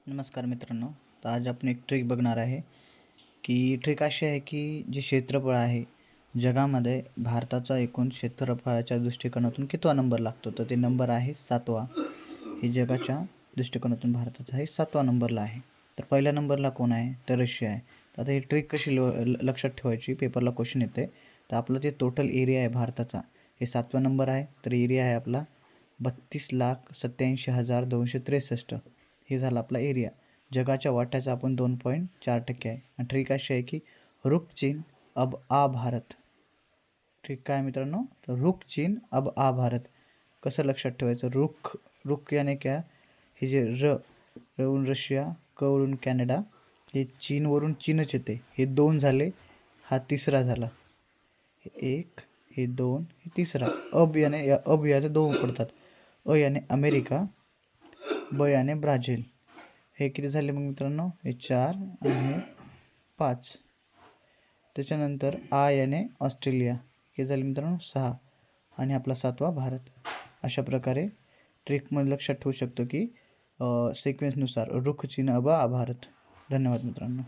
नमस्कार मित्रांनो. तर आज आपण एक ट्रिक बघणार आहे की ट्रिक अशी आहे की जे क्षेत्रफळ आहे जगामध्ये भारताचा एकूण क्षेत्रफळाच्या दृष्टिकोनातून कितवा नंबर लागतो, तर ते नंबर आहे 7वा. हे जगाच्या दृष्टिकोनातून भारताचा हे 7वा नंबरला आहे. तर पहिल्या नंबरला कोण आहे, तर रशिया आहे. तर आता ही ट्रिक कशी लक्षात ठेवायची, पेपरला क्वेश्चन येते. तर आपलं जे टोटल एरिया आहे भारताचा हे 7वा नंबर आहे. तर एरिया आहे आपला 32,87,263. हे झालं आपला एरिया. जगाच्या वाट्याचा आपण 2.4% आहे. आणि ट्रिक अशी आहे की रुख चीन अब आ भारत. ट्रिक काय मित्रांनो, तर रुख चीन अब आ भारत. कसं लक्षात ठेवायचं, रुख रुख याने क्या, हे जे रवरून रशिया, कवरून कॅनडा, हे चीनवरून चीनच येते. हे 2 झाले, हा तिसरा झाला. हे 1, हे 2, हे तिसरा. अब याने 2 पडतात. अ याने अमेरिका, ब याने ब्राझील. हे किती झाले मग मित्रांनो, हे 4 आणि हे 5. त्याच्यानंतर आ याने ऑस्ट्रेलिया, हे झाले मित्रांनो 6 आणि आपला 7वा भारत. अशा प्रकारे ट्रिकमध्ये लक्षात ठेवू शकतो की सिक्वेन्सनुसार रुख चीन अब आ भारत. धन्यवाद मित्रांनो.